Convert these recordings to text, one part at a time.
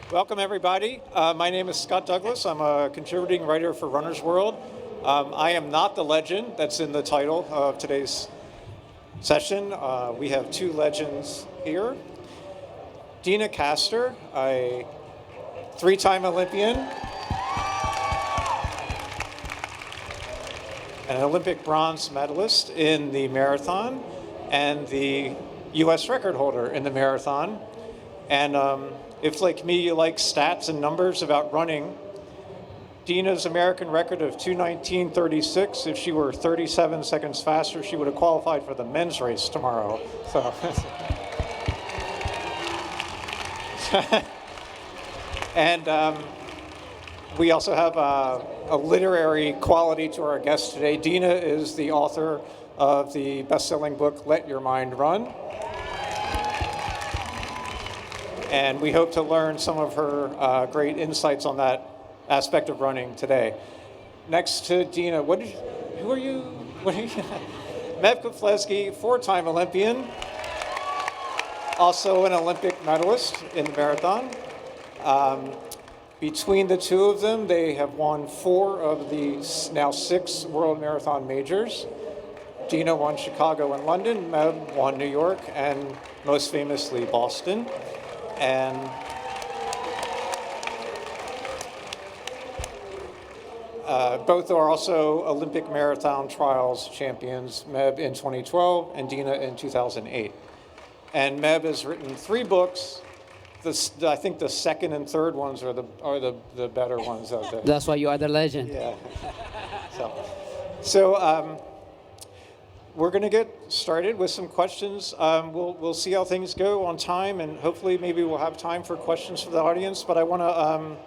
Welcome, everybody. My name is Scott Douglas. I'm a contributing writer for Runner's World. I am not the legend that's in the title of today's session. We have two legends here. Deena Kaster, a three-time Olympian, an Olympic bronze medalist in the marathon, and the U.S. record holder in the marathon. And if, like me, you like stats and numbers about running, Deena's American record of 2:19:36, if she were 37 seconds faster, she would have qualified for the men's race tomorrow. So, and we also have a literary quality to our guest today. Deena is the author of the best-selling book, Let Your Mind Run. And we hope to learn some of her great insights on that aspect of running today. Next to Deena, who are you? Mev Keflezighi, four-time Olympian, also an Olympic medalist in the marathon. Between the two of them, they have won 4 of the now 6 World Marathon Majors. Deena won Chicago and London, Mev won New York, and most famously Boston. And both are also Olympic marathon trials champions, Mev in 2012 and Deena in 2008. And Mev has written 3 books. I think the second and third ones are the better ones out there. That's why you are the legend. Yeah. So we're going to get started with some questions. We'll see how things go on time, and hopefully maybe we'll have time for questions from the audience. But I want to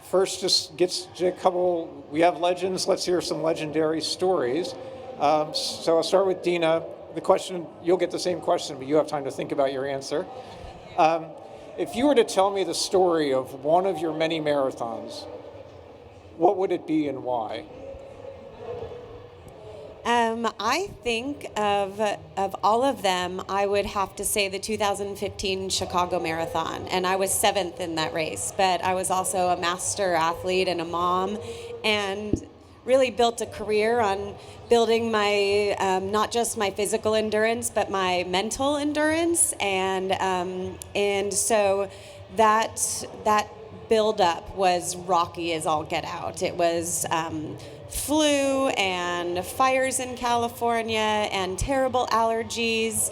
first just get to a couple. We have legends. Let's hear some legendary stories. So I'll start with Deena. The question, you'll get the same question, but you have time to think about your answer. If you were to tell me the story of one of your many marathons, what would it be and why? I think of all of them, I would have to say the 2015 Chicago Marathon, and I was 7th in that race, but I was also a master athlete and a mom, and really built a career on building my, not just my physical endurance, but my mental endurance, and so that build up was rocky as all get out. It was flu and fires in California and terrible allergies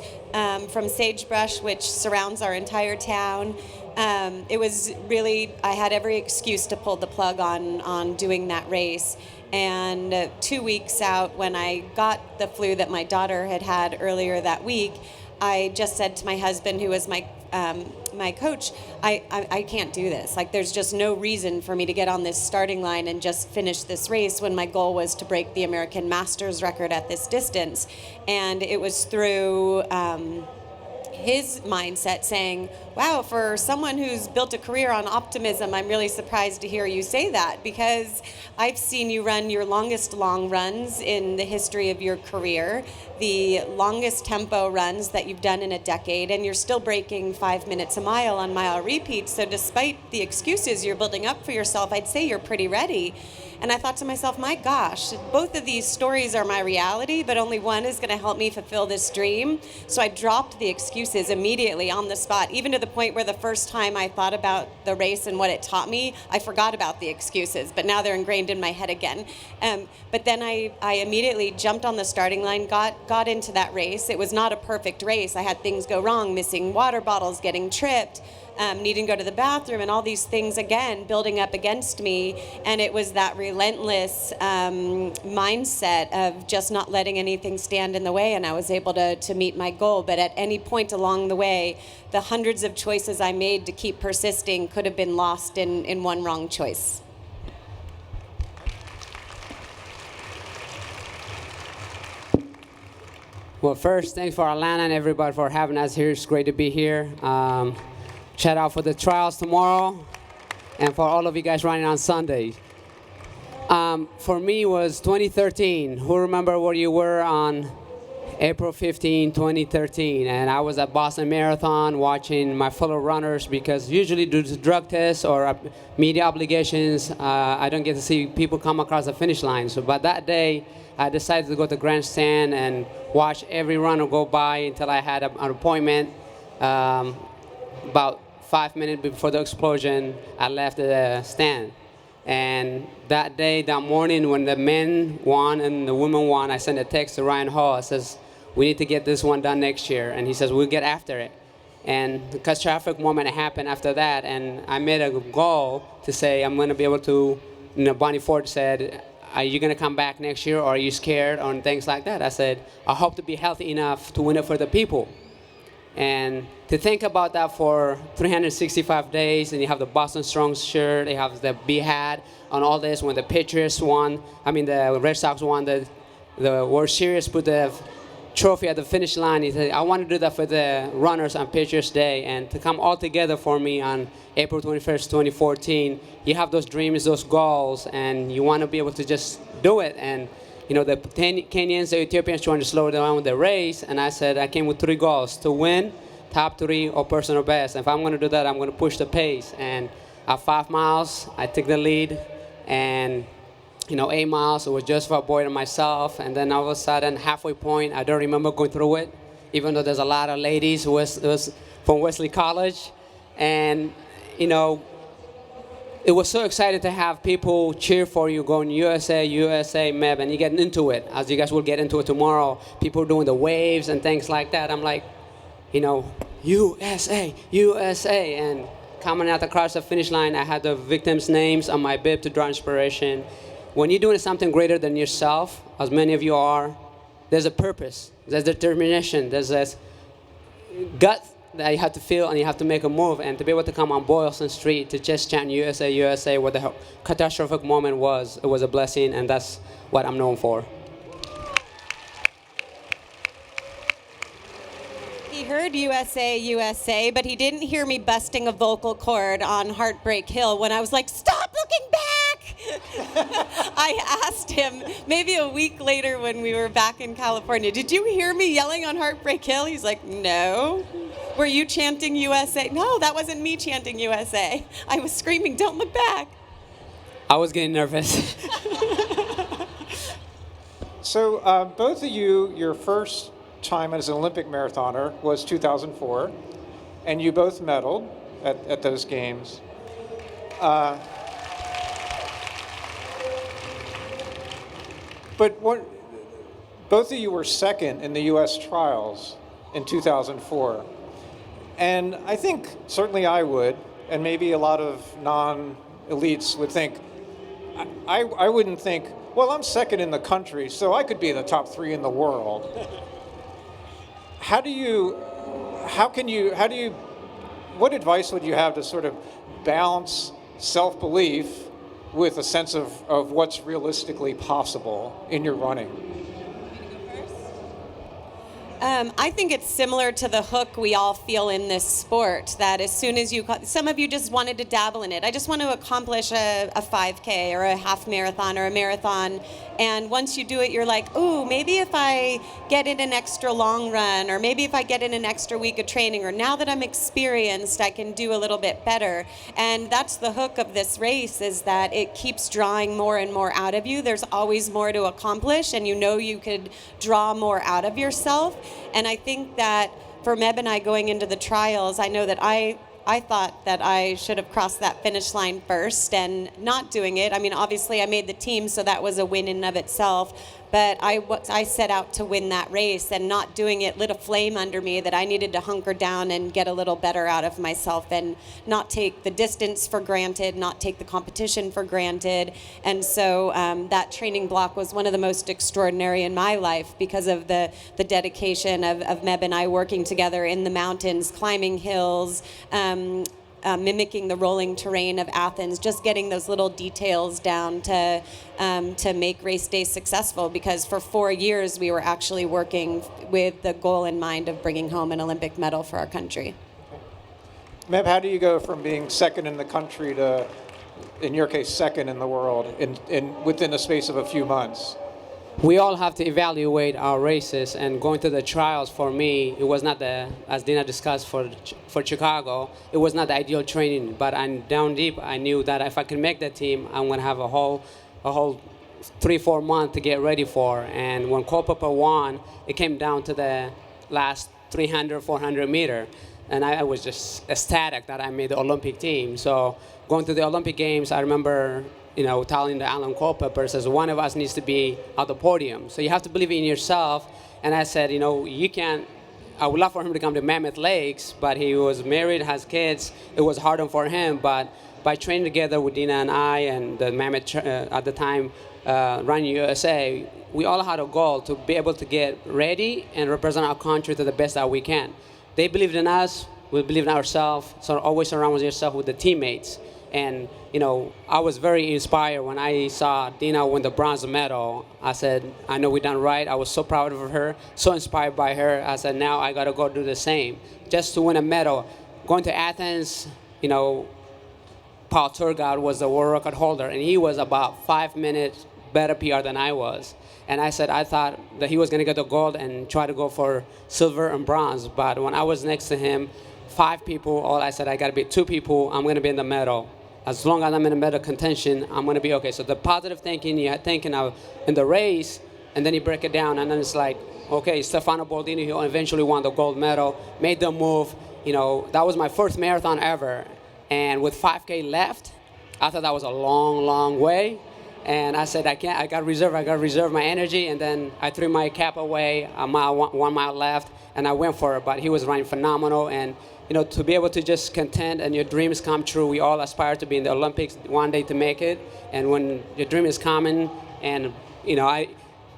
from sagebrush, which surrounds our entire town. It was really, I had every excuse to pull the plug on doing that race. And 2 weeks out, when I got the flu that my daughter had had earlier that week, I just said to my husband, who was my coach, I can't do this. Like, there's just no reason for me to get on this starting line and just finish this race when my goal was to break the American Masters record at this distance. And it was through his mindset saying, wow, for someone who's built a career on optimism, I'm really surprised to hear you say that, because I've seen you run your longest long runs in the history of your career, the longest tempo runs that you've done in a decade, and you're still breaking 5 minutes a mile on mile repeats. So despite the excuses you're building up for yourself, I'd say you're pretty ready. And I thought to myself, my gosh, both of these stories are my reality, but only one is going to help me fulfill this dream. So I dropped the excuses immediately on the spot, even to the point where the first time I thought about the race and what it taught me, I forgot about the excuses, but now they're ingrained in my head again. But then I immediately jumped on the starting line, got into that race. It was not a perfect race. I had things go wrong, missing water bottles, getting tripped, needing to go to the bathroom, and all these things again building up against me. And it was that relentless mindset of just not letting anything stand in the way, and I was able to meet my goal. But at any point along the way, the hundreds of choices I made to keep persisting could have been lost in one wrong choice. Well, first, thanks for Atlanta and everybody for having us here. It's great to be here. Shout out for the trials tomorrow and for all of you guys running on Sunday. For me, it was 2013. Who remember where you were on April 15, 2013, and I was at Boston Marathon watching my fellow runners because usually due to drug tests or media obligations, I don't get to see people come across the finish line. So, but that day, I decided to go to the grandstand and watch every runner go by until I had an appointment. About 5 minutes before the explosion, I left the stand. And that day, that morning, when the men won and the women won, I sent a text to Ryan Hall. I says, we need to get this one done next year. And he says, we'll get after it. And the catastrophic moment happened after that. And I made a goal to say, I'm going to be able to, Bonnie Ford said, are you going to come back next year, or are you scared, or things like that? I said, I hope to be healthy enough to win it for the people. And to think about that for 365 days, and you have the Boston Strong shirt, you have the B hat, and all this, when the Patriots won, the Red Sox won the World Series, put the trophy at the finish line. He said, I want to do that for the runners on Patriots Day, and to come all together for me on April 21st, 2014. You have those dreams, those goals, and you want to be able to just do it. And the Kenyans, the Ethiopians trying to slow down the race, and I said I came with 3 goals: to win, top 3, or personal best. And if I'm going to do that, I'm going to push the pace. And at 5 miles, I took the lead, and 8 miles, it was just for a boy and myself. And then all of a sudden, halfway point, I don't remember going through it, even though there's a lot of ladies who was from Wesley College. And, it was so exciting to have people cheer for you, going USA, USA, Meb, and you get into it, as you guys will get into it tomorrow. People doing the waves and things like that. I'm like, USA, USA. And coming out across the finish line, I had the victims' names on my bib to draw inspiration. When you're doing something greater than yourself, as many of you are, there's a purpose, there's determination, there's this gut that you have to feel, and you have to make a move. And to be able to come on Boylston Street to just chant USA, USA, where the catastrophic moment was, it was a blessing, and that's what I'm known for. He heard USA, USA, but he didn't hear me busting a vocal cord on Heartbreak Hill when I was like, stop looking back! I asked him maybe a week later when we were back in California, did you hear me yelling on Heartbreak Hill? He's like, no. Were you chanting USA? No, that wasn't me chanting USA. I was screaming, don't look back. I was getting nervous. So both of you, your first time as an Olympic marathoner was 2004, and you both medaled at those games. But both of you were second in the U.S. trials in 2004. And I think, certainly I would, and maybe a lot of non-elites would think, I wouldn't think, well, I'm second in the country, so I could be in the top 3 in the world. What advice would you have to sort of balance self-belief with a sense of what's realistically possible in your running? I think it's similar to the hook we all feel in this sport, that as soon as some of you just wanted to dabble in it. I just want to accomplish a 5K or a half marathon or a marathon. And once you do it, you're like, ooh, maybe if I get in an extra long run, or maybe if I get in an extra week of training, or now that I'm experienced, I can do a little bit better. And that's the hook of this race, is that it keeps drawing more and more out of you. There's always more to accomplish, and you could draw more out of yourself. And I think that for Meb and I going into the trials, I know that I thought that I should have crossed that finish line first, and not doing it. I mean, obviously I made the team, so that was a win in and of itself. But I set out to win that race, and not doing it lit a flame under me that I needed to hunker down and get a little better out of myself, and not take the distance for granted, not take the competition for granted. And so that training block was one of the most extraordinary in my life, because of the dedication of Meb and I working together in the mountains, climbing hills, mimicking the rolling terrain of Athens, just getting those little details down to make race day successful, because for 4 years we were actually working with the goal in mind of bringing home an Olympic medal for our country. Meb, how do you go from being second in the country to, in your case, second in the world within the space of a few months? we all have to evaluate our races, and going to the trials for me, it was not the, as Deena discussed for Chicago, it was not the ideal training, but I'm down deep, I knew that if I could make the team, I'm going to have a whole 3-4 months to get ready for. And when Culpeper won, it came down to the last 300-400 meter, and I was just ecstatic that I made the Olympic team. So going to the Olympic Games, I remember telling the Alan Culpeper, says one of us needs to be at the podium. So you have to believe in yourself. And I said, you can't. I would love for him to come to Mammoth Lakes, but he was married, has kids. It was harder for him. But by training together with Deena and I and the Mammoth at the time, Run USA, we all had a goal to be able to get ready and represent our country to the best that we can. They believed in us. We believed in ourselves. So always surround yourself with the teammates. And, I was very inspired when I saw Deena win the bronze medal. I said, I know we done right. I was so proud of her, so inspired by her. I said, now I got to go do the same. Just to win a medal. Going to Athens, Paul Tergat was the world record holder, and he was about 5 minutes better PR than I was. And I said, I thought that he was going to get the gold and try to go for silver and bronze. But when I was next to him, 5 people, I said, I got to beat 2 people, I'm going to be in the medal. As long as I'm in the medal contention, I'm going to be okay. So the positive thinking, you're thinking of in the race, and then you break it down, and then it's like, okay, Stefano Boldini, who eventually won the gold medal, made the move. That was my first marathon ever. And with 5K left, I thought that was a long, long way. And I said, I got to reserve my energy. And then I threw my cap away, 1 mile left, and I went for it. But he was running phenomenal. And, to be able to just contend and your dreams come true, we all aspire to be in the Olympics one day to make it. And when your dream is coming, and,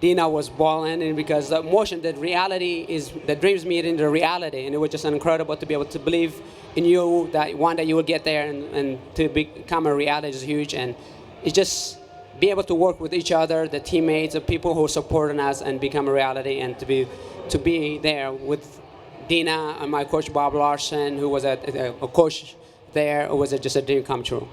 Deena was balling, and because the emotion, the reality is the dreams meeting the reality. And it was just incredible to be able to believe in you that one day you will get there, and to become a reality is huge. And it's just be able to work with each other, the teammates, the people who are supporting us, and become a reality. And to be there with Deena and my coach Bob Larson, who was a coach there, it was just a dream come true.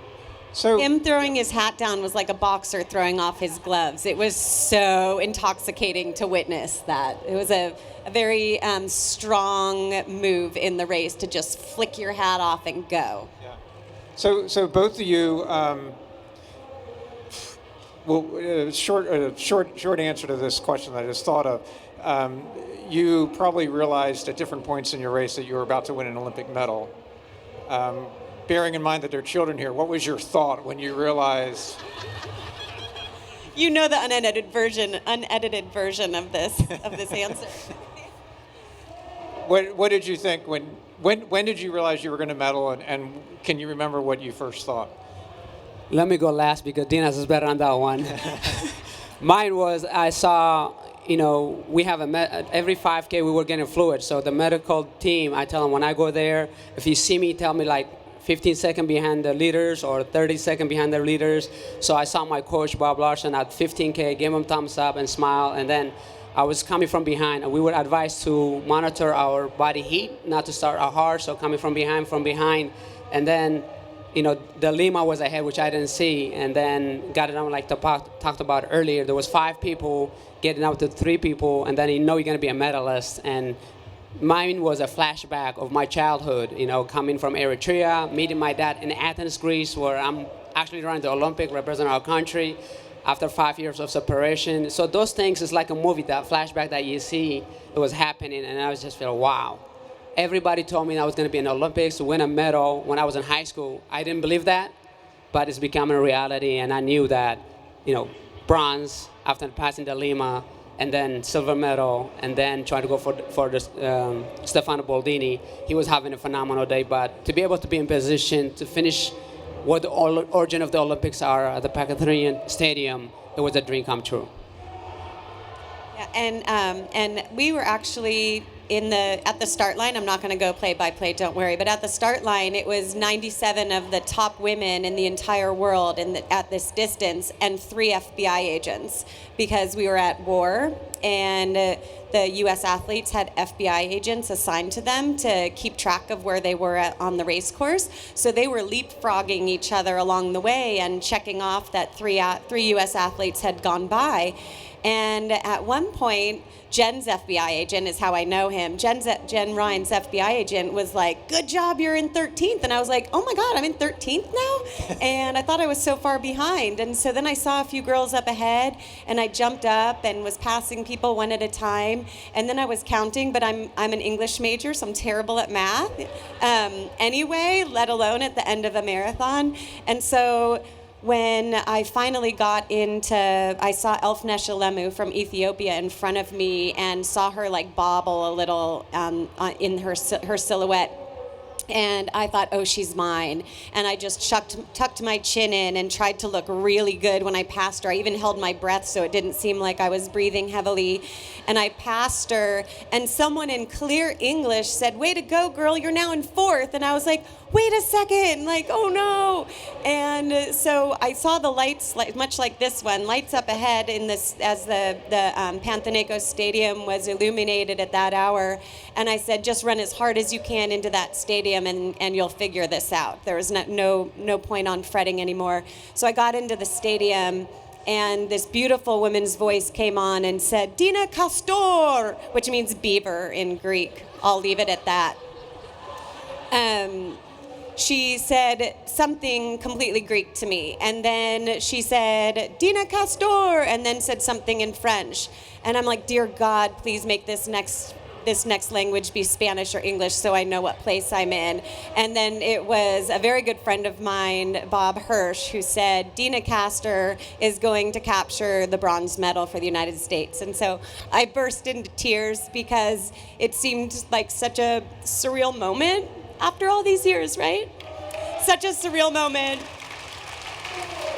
So him throwing his hat down was like a boxer throwing off his gloves. It was so intoxicating to witness that. It was a very strong move in the race to just flick your hat off and go. Yeah. So both of you, short answer to this question that I just thought of. You probably realized at different points in your race that you were about to win an Olympic medal. Bearing in mind that there are children here, what was your thought when you realized? The unedited version of this answer. What did you think when did you realize you were going to medal, and can you remember what you first thought? Let me go last because Deena's is better on that one. Mine was, I saw, we have every 5K we were getting fluid. So the medical team, I tell them when I go there, if you see me, tell me like 15 seconds behind the leaders or 30 seconds behind the leaders. So I saw my coach, Bob Larson, at 15K, gave him thumbs up and smile. And then I was coming from behind, and we were advised to monitor our body heat, not to start hard. So coming from behind. And then, the Lima was ahead, which I didn't see. And then got it on, like talked about earlier. There was 5 people getting up to 3 people, and then you're going to be a medalist. And mine was a flashback of my childhood, coming from Eritrea, meeting my dad in Athens, Greece, where I'm actually running the Olympic, representing our country after 5 years of separation. So those things is like a movie, that flashback that you see, it was happening, and I was just feeling, wow. Everybody told me I was going to be in the Olympics, win a medal when I was in high school. I didn't believe that, but it's becoming a reality, and I knew that, bronze after passing the Lima, and then silver medal, and then trying to go for the Stefano Boldini. He was having a phenomenal day, but to be able to be in position to finish what the origin of the Olympics are at the Pacathronian Stadium, it was a dream come true. Yeah, and we were actually at the start line. I'm not going to go play by play, don't worry. But at the start line, it was 97 of the top women in the entire world at this distance, and 3 FBI agents, because we were at war, and the U.S. athletes had FBI agents assigned to them to keep track of where they were on the race course. So they were leapfrogging each other along the way and checking off that three U.S. athletes had gone by. And at one point, Jen's FBI agent is how I know him. Jen Ryan's FBI agent was like, "Good job, you're in 13th." And I was like, "Oh my God, I'm in 13th now?" And I thought I was so far behind. And so then I saw a few girls up ahead, and I jumped up and was passing people one at a time. And then I was counting, but I'm an English major, so I'm terrible at math anyway, let alone at the end of a marathon. And so when I finally got I saw Elf Neshalemu from Ethiopia in front of me and saw her like bobble a little in her silhouette. And I thought, oh, she's mine. And I just tucked my chin in and tried to look really good when I passed her. I even held my breath so it didn't seem like I was breathing heavily. And I passed her, and someone in clear English said, "Way to go, girl, you're now in 4th." And I was like, wait a second, like, oh no. And so I saw the lights, much like this one, lights up ahead as the Panathinaikos Stadium was illuminated at that hour. And I said, just run as hard as you can into that stadium and you'll figure this out. There was no point on fretting anymore. So I got into the stadium, and this beautiful woman's voice came on and said, "Deena Kaster," which means beaver in Greek. I'll leave it at that. She said something completely Greek to me, and then she said, "Deena Kastor," and then said something in French. And I'm like, dear God, please make this next language be Spanish or English so I know what place I'm in. And then it was a very good friend of mine, Bob Hirsch, who said, "Deena Kaster is going to capture the bronze medal for the United States." And so I burst into tears because it seemed like such a surreal moment after all these years, right? Such a surreal moment.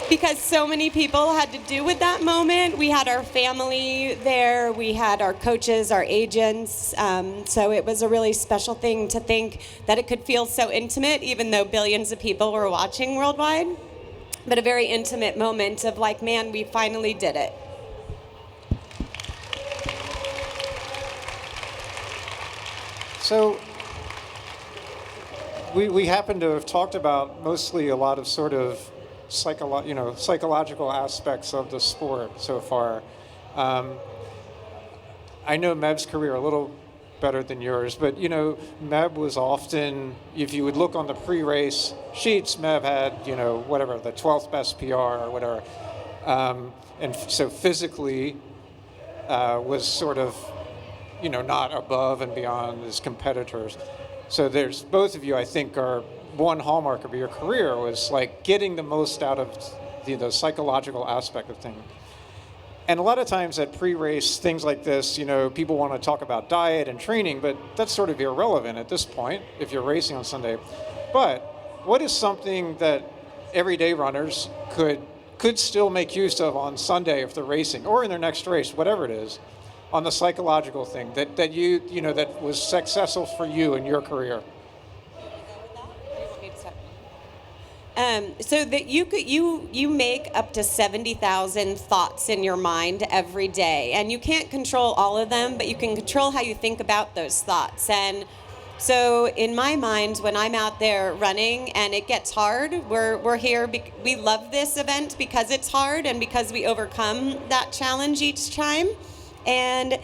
Because so many people had to do with that moment. We had our family there, we had our coaches, our agents, so it was a really special thing to think that it could feel so intimate, even though billions of people were watching worldwide. But a very intimate moment of like, man, we finally did it. So we happen to have talked about mostly a lot of sort of psychological aspects of the sport so far. I know Meb's career a little better than yours, but Meb was often, if you would look on the pre-race sheets, Meb had whatever, the 12th best PR or whatever, and so physically was sort of not above and beyond his competitors. So there's both of you, I think, are one hallmark of your career was like getting the most out of the psychological aspect of things. And a lot of times at pre-race, things like this, people want to talk about diet and training, but that's sort of irrelevant at this point if you're racing on Sunday. But what is something that everyday runners could still make use of on Sunday if they're racing or in their next race, whatever it is, on the psychological thing that that was successful for you in your career? So that you make up to 70,000 thoughts in your mind every day, and you can't control all of them, but you can control how you think about those thoughts. And so in my mind, when I'm out there running and it gets hard, we're here. We love this event because it's hard and because we overcome that challenge each time. And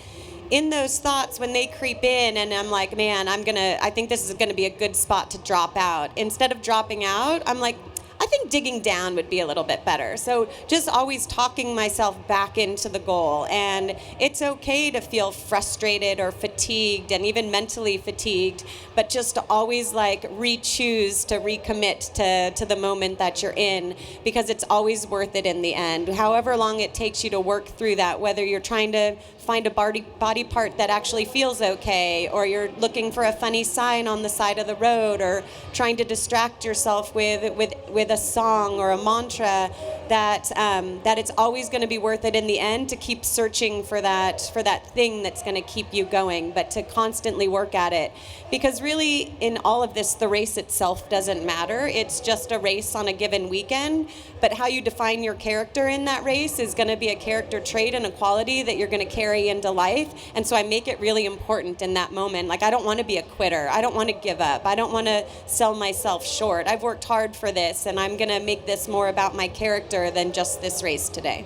in those thoughts, when they creep in and I'm like, man, I think this is gonna be a good spot to drop out. Instead of dropping out, I'm like, I think digging down would be a little bit better. So just always talking myself back into the goal. And it's okay to feel frustrated or fatigued and even mentally fatigued, but just to always like re-choose to recommit to the moment that you're in, because it's always worth it in the end. However long it takes you to work through that, whether you're trying to find a body part that actually feels okay, or you're looking for a funny sign on the side of the road, or trying to distract yourself with a song or a mantra, that it's always going to be worth it in the end to keep searching for that thing that's going to keep you going, but to constantly work at it. Because really, in all of this, the race itself doesn't matter. It's just a race on a given weekend, but how you define your character in that race is going to be a character trait and a quality that you're going to carry carry into life. And so I make it really important in that moment. Like, I don't want to be a quitter. I don't want to give up. I don't want to sell myself short. I've worked hard for this, and I'm going to make this more about my character than just this race today.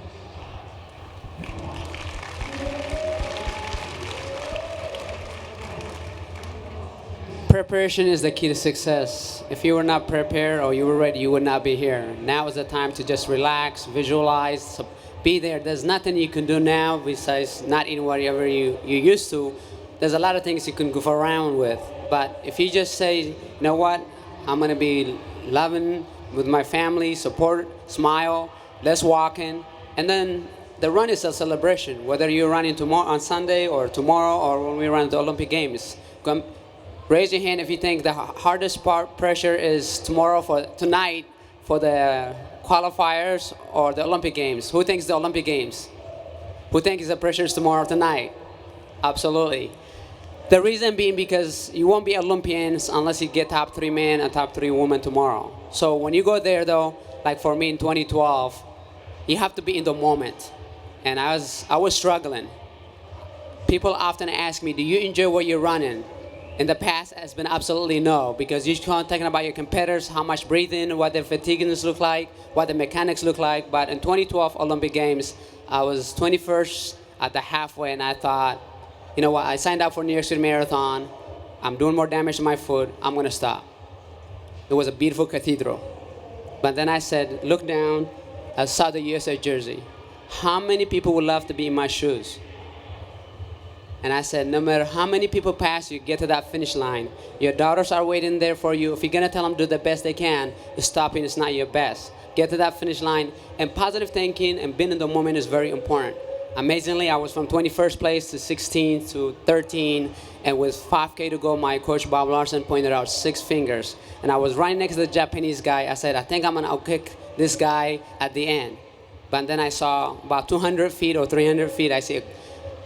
Preparation is the key to success. If you were not prepared or you were ready, you would not be here. Now is the time to just relax, visualize, be there. There's nothing you can do now besides not eating whatever you used to. There's a lot of things you can goof around with. But if you just say, you know what, I'm going to be loving with my family, support, smile, let's walk in. And then the run is a celebration, whether you're running tomorrow on Sunday or tomorrow or when we run the Olympic Games. Raise your hand if you think the hardest pressure is tonight for the qualifiers or the Olympic Games. Who thinks the Olympic Games? Who thinks the pressure is tomorrow, tonight? Absolutely. The reason being because you won't be Olympians unless you get top 3 men and top 3 women tomorrow. So when you go there though, like for me in 2012, you have to be in the moment. And I was struggling. People often ask me, do you enjoy what you're running? In the past, it's been absolutely no, because you're thinking about your competitors, how much breathing, what the fatigueness look like, what the mechanics look like. But in 2012 Olympic Games, I was 21st at the halfway, and I thought, you know what, I signed up for New York City Marathon. I'm doing more damage to my foot. I'm going to stop. It was a beautiful cathedral. But then I said, look down, I saw the USA jersey. How many people would love to be in my shoes? And I said, no matter how many people pass you, get to that finish line. Your daughters are waiting there for you. If you're going to tell them do the best they can, stopping is not your best. Get to that finish line. And positive thinking and being in the moment is very important. Amazingly, I was from 21st place to 16th to 13. And with 5K to go, my coach Bob Larson pointed out 6 fingers. And I was right next to the Japanese guy. I said, I think I'm going to outkick this guy at the end. But then I saw about 200 feet or 300 feet, I see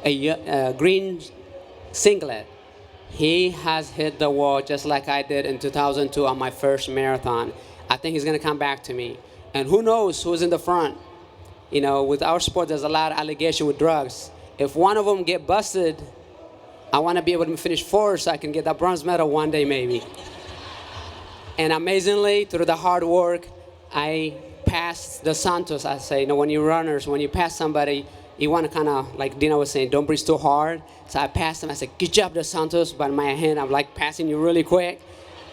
a green singlet. He has hit the wall just like I did in 2002 on my first marathon. I think he's going to come back to me. And who knows who's in the front? You know, with our sport, there's a lot of allegation with drugs. If one of them get busted, I want to be able to finish 4th so I can get that bronze medal one day maybe. And amazingly, through the hard work, I passed the Santos. I say, you know, when you're runners, when you pass somebody, you want to kind of, like Deena was saying, don't breathe too hard. So I passed him. I said, good job, Dos Santos. But in my hand, I'm like passing you really quick.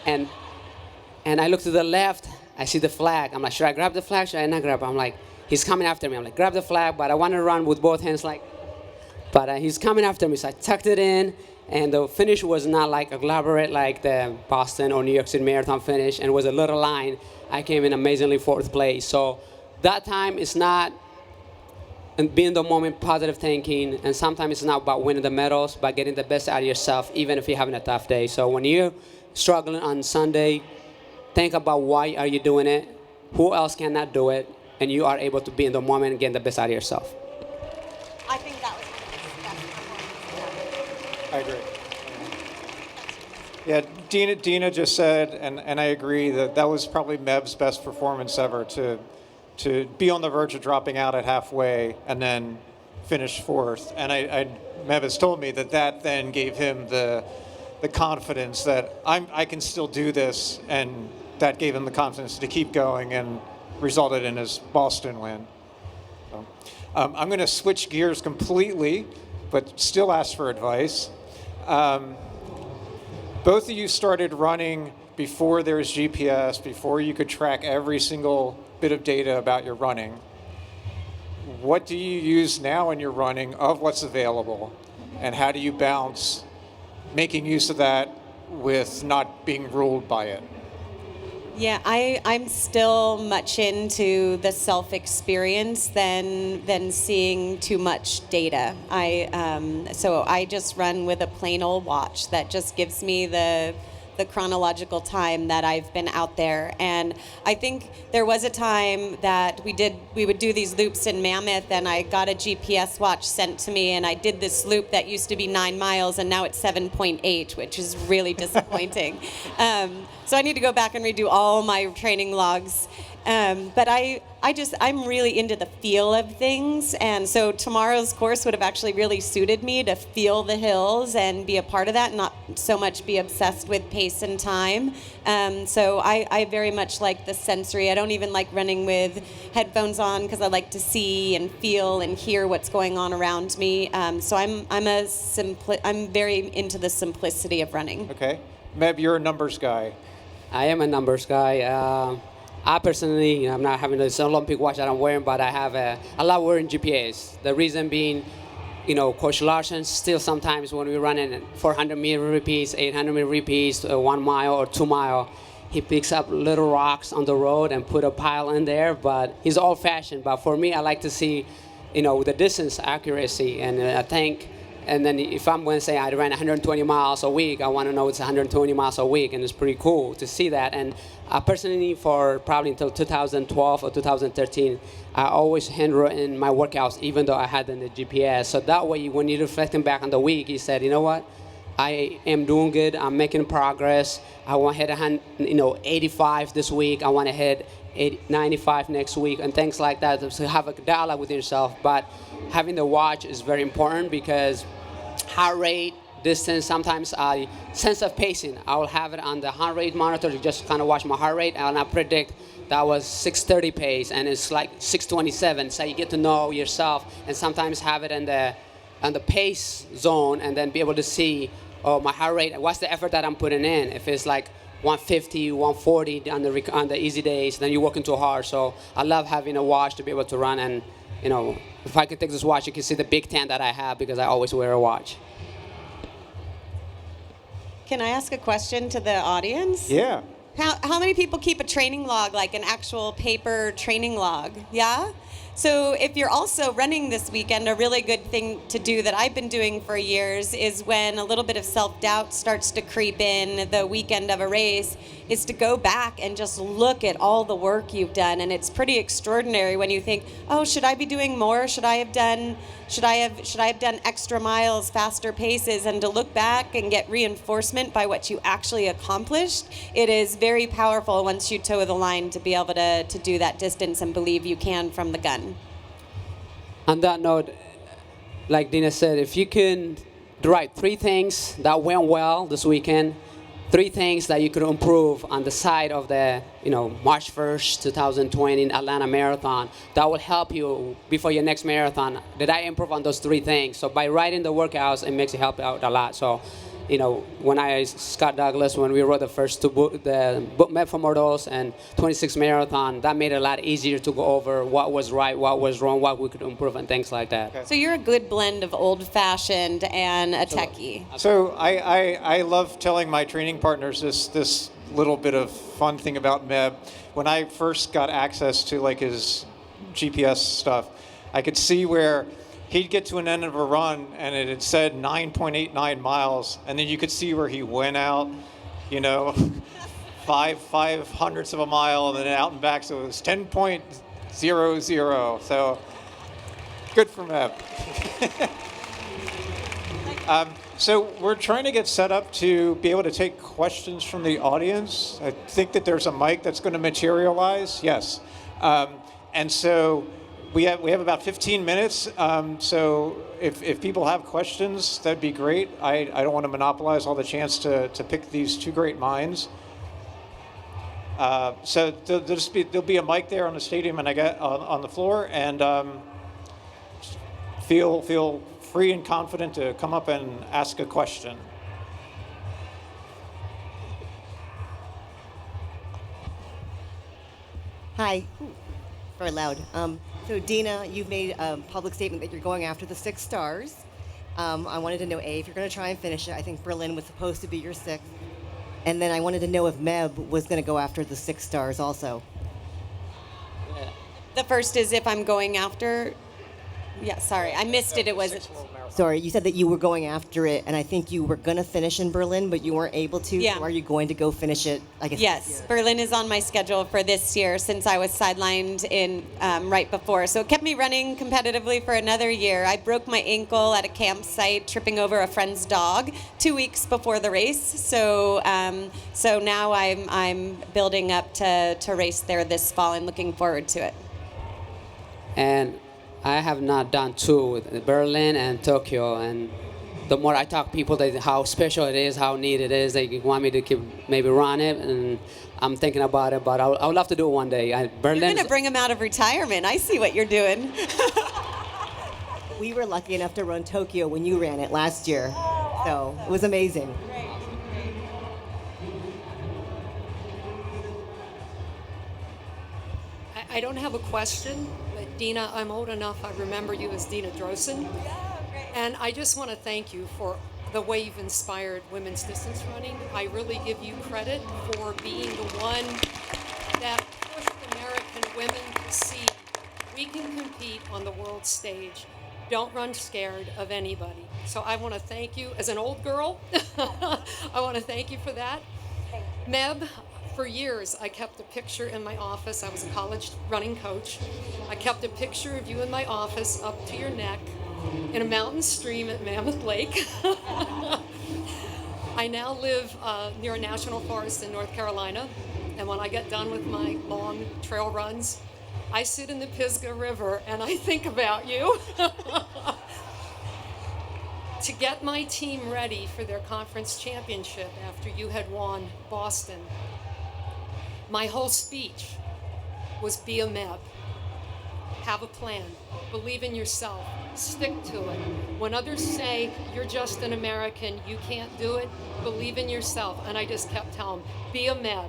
And I look to the left. I see the flag. I'm like, should I grab the flag? Should I not grab it? I'm like, he's coming after me. I'm like, grab the flag. But I want to run with both hands like. But he's coming after me. So I tucked it in. And the finish was not like elaborate like the Boston or New York City Marathon finish. And it was a little line. I came in amazingly 4th place. So that time is not. And be in the moment, positive thinking, and sometimes it's not about winning the medals, but getting the best out of yourself, even if you're having a tough day. So when you're struggling on Sunday, think about why are you doing it, who else cannot do it, and you are able to be in the moment and get the best out of yourself. I think that was one of his best performances. I agree. Yeah, Deena just said, and I agree, that was probably Mev's best performance ever, to be on the verge of dropping out at halfway and then finish 4th. And Mev has told me that then gave him the confidence that I can still do this, and that gave him the confidence to keep going and resulted in his Boston win. So, I'm going to switch gears completely, but still ask for advice. Both of you started running before there was GPS, before you could track every single bit of data about your running. What do you use now in your running of what's available, and how do you balance making use of that with not being ruled by it? Yeah, I'm still much into the self-experience than seeing too much data. So I just run with a plain old watch that just gives me the chronological time that I've been out there. And I think there was a time that we would do these loops in Mammoth, and I got a GPS watch sent to me, and I did this loop that used to be 9 miles, and now it's 7.8, which is really disappointing. So I need to go back and redo all my training logs. But I'm really into the feel of things, and so tomorrow's course would have actually really suited me to feel the hills and be a part of that, and not so much be obsessed with pace and time. So I very much like the sensory. I don't even like running with headphones on because I like to see and feel and hear what's going on around me. So I'm very into the simplicity of running. Okay. Meb, you're a numbers guy. I am a numbers guy. I personally, I'm not having this Olympic watch that I'm wearing, but I love wearing GPS. The reason being, Coach Larson still sometimes when we're running 400-meter repeats, 800-meter repeats, 1 mile or 2 mile, he picks up little rocks on the road and put a pile in there. But he's old-fashioned. But for me, I like to see, the distance accuracy, and I think. And then if I'm going to say I ran 120 miles a week, I want to know it's 120 miles a week, and it's pretty cool to see that. And personally, for probably until 2012 or 2013, I always handwritten my workouts, even though I had them in the GPS. So that way, when you're reflecting back on the week, you said, you know what? I am doing good. I'm making progress. I want to hit 85 this week. I want to hit 95 next week, and things like that. So have a dialogue with yourself. But having the watch is very important because heart rate, distance, sometimes sense of pacing. I will have it on the heart rate monitor to just kind of watch my heart rate, and I predict that was 6:30 pace, and it's like 6:27. So you get to know yourself, and sometimes have it in the pace zone, and then be able to see, my heart rate, what's the effort that I'm putting in. If it's like 150, 140 on the easy days, then you're working too hard. So I love having a watch to be able to run, and if I could take this watch, you can see the big tan that I have because I always wear a watch. Can I ask a question to the audience? Yeah. How many people keep a training log, like an actual paper training log? Yeah? So if you're also running this weekend, a really good thing to do that I've been doing for years is when a little bit of self-doubt starts to creep in the weekend of a race, is to go back and just look at all the work you've done. And it's pretty extraordinary when you think, oh, should I be doing more? Should I have done extra miles, faster paces? And to look back and get reinforcement by what you actually accomplished, it is very powerful once you toe the line to be able to do that distance and believe you can from the gun. On that note, like Deena said, if you can write 3 things that went well this weekend, 3 things that you could improve on the side of the, March 1st, 2020 Atlanta Marathon, that will help you before your next marathon. Did I improve on those 3 things? So by writing the workouts, it makes you help out a lot. So, when Scott Douglas, when we wrote the first 2 book, the book Map for Mortals and 26 Marathon, that made it a lot easier to go over what was right, what was wrong, what we could improve, and things like that. Okay. So you're a good blend of old-fashioned and a techie. So I love telling my training partners this little bit of fun thing about Meb. When I first got access to his GPS stuff, I could see where he'd get to an end of a run and it had said 9.89 miles, and then you could see where he went out, 5/500ths of a mile, and then out and back, so it was 10.00. So good for Meb. So we're trying to get set up to be able to take questions from the audience. I think that there's a mic that's going to materialize. Yes. And so we have about 15 minutes. So if people have questions, that'd be great. I don't want to monopolize all the chance to pick these 2 great minds. So there'll be a mic there on the stadium and on the floor, and feel free and confident to come up and ask a question. Hi. Very loud. So Deena, you've made a public statement that you're going after the 6 stars. I wanted to know, A, if you're going to try and finish it. I think Berlin was supposed to be your 6th. And then I wanted to know if Meb was going to go after the 6 stars also. The first is if I'm going after. Yeah, sorry, I missed it. It was. 6 World Marathon. Sorry, you said that you were going after it, and I think you were going to finish in Berlin, but you weren't able to. Yeah. So are you going to go finish it, I guess? Yes, this year? Berlin is on my schedule for this year since I was sidelined in right before. So it kept me running competitively for another year. I broke my ankle at a campsite tripping over a friend's dog 2 weeks before the race. So so now I'm building up to race there this fall and looking forward to it. And I have not done two with Berlin and Tokyo, and the more I talk to people, how special it is, how neat it is, they want me to keep, maybe run it, and I'm thinking about it, but I would love to do it one day. You're going to bring him out of retirement. I see what you're doing. We were lucky enough to run Tokyo when you ran it last year, so it was amazing. I don't have a question, but Deena, I'm old enough, I remember you as Deena Drossen. And I just want to thank you for the way you've inspired women's distance running. I really give you credit for being the one that pushed American women to see we can compete on the world stage. Don't run scared of anybody. So I want to thank you as an old girl. I want to thank you for that. Meb, for years, I kept a picture in my office. I was a college running coach. I kept a picture of you in my office up to your neck in a mountain stream at Mammoth Lake. I now live near a national forest in North Carolina. And when I get done with my long trail runs, I sit in the Pisgah River and I think about you. To get my team ready for their conference championship after you had won Boston, my whole speech was be a Meb. Have a plan. Believe in yourself. Stick to it. When others say you're just an American, you can't do it, believe in yourself. And I just kept telling them, be a Meb.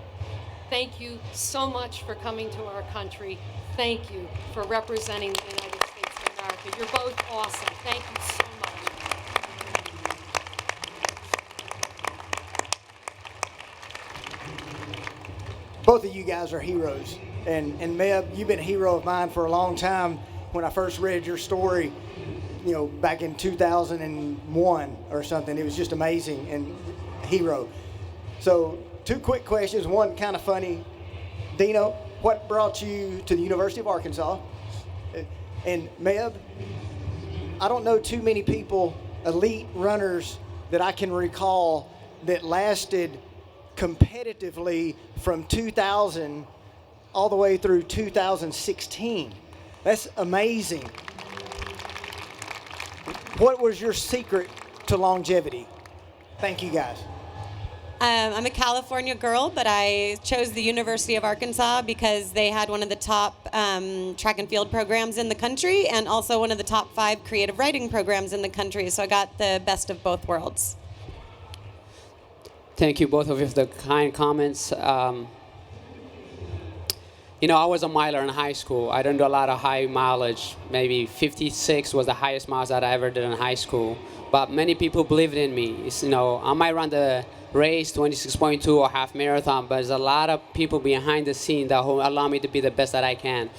Thank you so much for coming to our country. Thank you for representing the United States of America. You're both awesome. Thank you so much. Both of you guys are heroes. And Meb, you've been a hero of mine for a long time. When I first read your story, you know, back in 2001 or something, it was just amazing and hero. So, two quick questions. One kind of funny. Deena, what brought you to the University of Arkansas? And Meb, I don't know too many people, elite runners, that I can recall that lasted competitively from 2000 all the way through 2016. That's amazing. What was your secret to longevity? Thank you, guys. I'm a California girl, but I chose the University of Arkansas because they had one of the top track and field programs in the country and also one of the top 5 creative writing programs in the country. So I got the best of both worlds. Thank you, both of you, for the kind comments. You know, I was a miler in high school. I didn't do a lot of high mileage. Maybe 56 was the highest miles that I ever did in high school. But many people believed in me. It's, you know, I might run the race 26.2 or half marathon, but there's a lot of people behind the scene that will allow me to be the best that I can.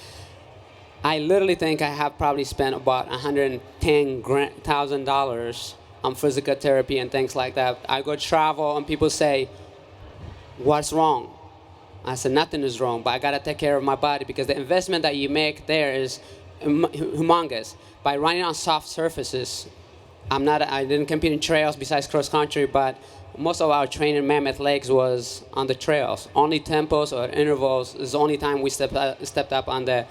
I literally think I have probably spent about $110,000 on physical therapy and things like that. I go travel and people say, what's wrong? I said, nothing is wrong, but I gotta take care of my body because the investment that you make there is humongous. By running on soft surfaces, I didn't compete in trails besides cross country, but most of our training in Mammoth Lakes was on the trails. Only tempos or intervals is the only time we stepped up on the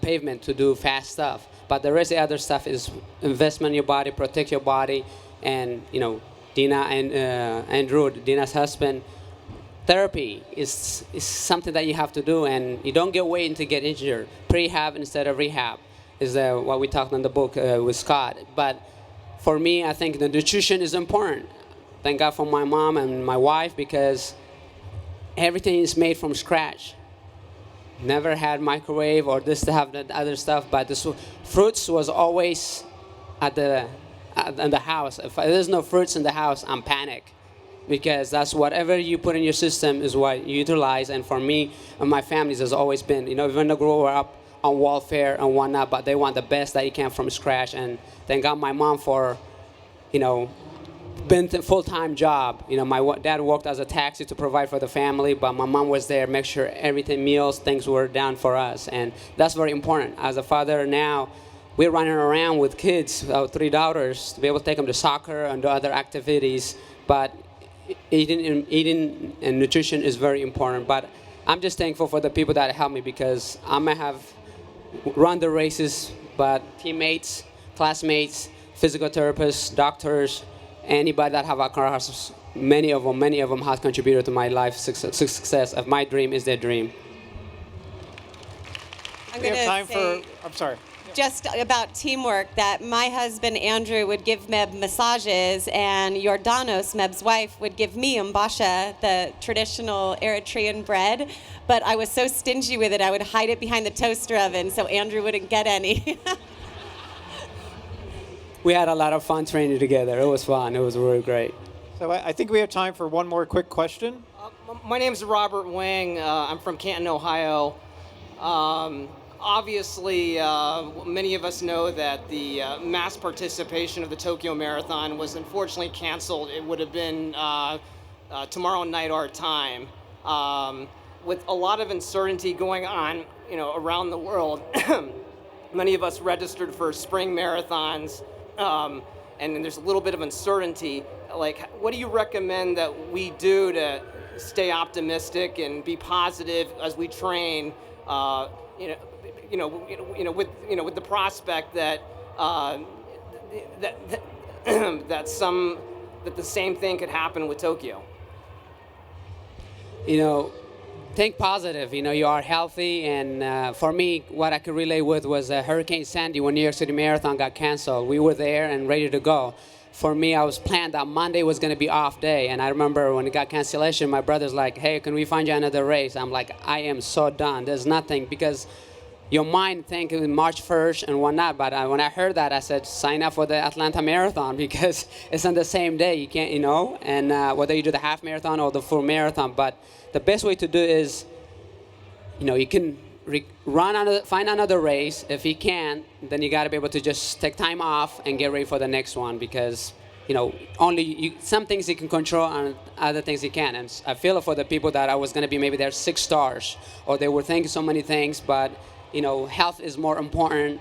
pavement to do fast stuff. But the rest of the other stuff is investment in your body, protect your body, and you know, Deena and Andrew, Deena's husband. Therapy is something that you have to do, and you don't get waiting to get injured. Prehab instead of rehab is what we talked in the book with Scott. But for me, I think the nutrition is important. Thank God for my mom and my wife because everything is made from scratch. Never had microwave or this to have the other stuff, but the fruits was always in the house. If there's no fruits in the house, I'm panic. Because that's whatever you put in your system is what you utilize. And for me and my families has always been, you know, even though grow up on welfare and whatnot, but they want the best that you can from scratch. And thank God my mom for you know, been a full-time job. You know, my dad worked as a taxi to provide for the family, but my mom was there, make sure everything, meals, things were done for us, and that's very important. As a father now, we're running around with kids, 3 daughters, to be able to take them to soccer and to other activities, but eating and nutrition is very important. But I'm just thankful for the people that helped me, because I might have run the races, but teammates, classmates, physical therapists, doctors, anybody that have across, many of them have contributed to my life success. Of my dream is their dream. I'm We have going time to say for, I'm sorry. just about teamwork, that my husband Andrew would give Meb massages, and Jordanos, Meb's wife, would give me mbasha, the traditional Eritrean bread. But I was so stingy with it, I would hide it behind the toaster oven so Andrew wouldn't get any. We had a lot of fun training together. It was fun. It was really great. So I think we have time for one more quick question. My name's Robert Wing. I'm from Canton, Ohio. Obviously, many of us know that the mass participation of the Tokyo Marathon was unfortunately canceled. It would have been tomorrow night our time. With a lot of uncertainty going on, around the world, many of us registered for spring marathons, and then there's a little bit of uncertainty. Like, what do you recommend that we do to stay optimistic and be positive as we train? With the prospect that that the same thing could happen with Tokyo. Think positive. You are healthy, and for me, what I could relate with was Hurricane Sandy when New York City Marathon got canceled. We were there and ready to go. For me, I was planned that Monday was going to be off day, and I remember when it got cancellation, my brother's like, "Hey, can we find you another race?" I'm like, "I am so done. There's nothing," because your mind thinking March 1st and whatnot. But when I heard that, I said, sign up for the Atlanta Marathon, because it's on the same day. You can't, and whether you do the half marathon or the full marathon. But the best way to do is, you can find another race. If you can't, then you got to be able to just take time off and get ready for the next one, because some things you can control and other things you can't. And I feel for the people that I was going to be maybe they're 6 stars, or they were thinking so many things, but health is more important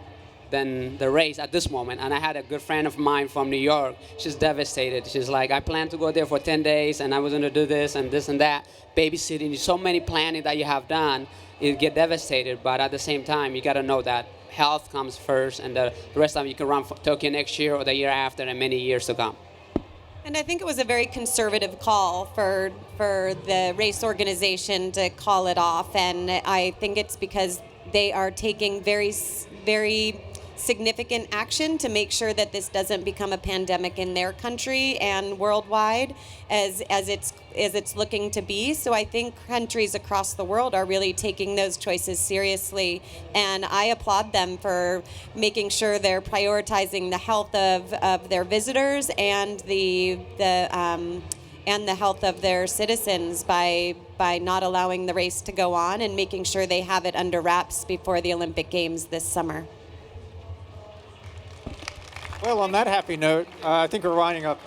than the race at this moment. And I had a good friend of mine from New York. She's devastated. She's like, I plan to go there for 10 days, and I was going to do this and that, babysitting, so many planning that you have done, you get devastated. But at the same time, you got to know that health comes first, and the rest of it you can run for Tokyo next year or the year after and many years to come. And I think it was a very conservative call for the race organization to call it off, and I think it's because they are taking very, very significant action to make sure that this doesn't become a pandemic in their country and worldwide as it's looking to be. So I think countries across the world are really taking those choices seriously, and I applaud them for making sure they're prioritizing the health of their visitors and the health of their citizens by not allowing the race to go on and making sure they have it under wraps before the Olympic Games this summer. Well, on that happy note, I think we're winding up.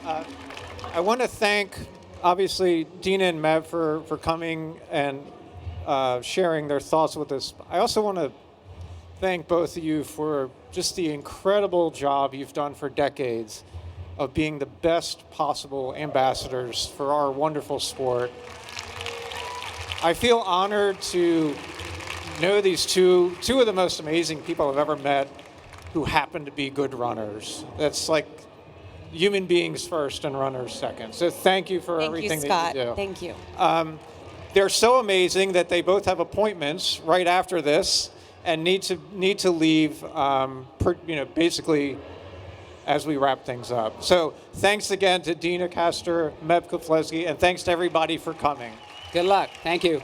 I want to thank, obviously, Deena and Meb for coming and sharing their thoughts with us. I also want to thank both of you for just the incredible job you've done for decades of being the best possible ambassadors for our wonderful sport. I feel honored to know these two of the most amazing people I've ever met, who happen to be good runners. That's like human beings first and runners second. So thank you for everything that you do. Thank you. They're so amazing that they both have appointments right after this and need to leave, basically as we wrap things up. So thanks again to Deena Kaster, Meb Keflezighi, and thanks to everybody for coming. Good luck. Thank you.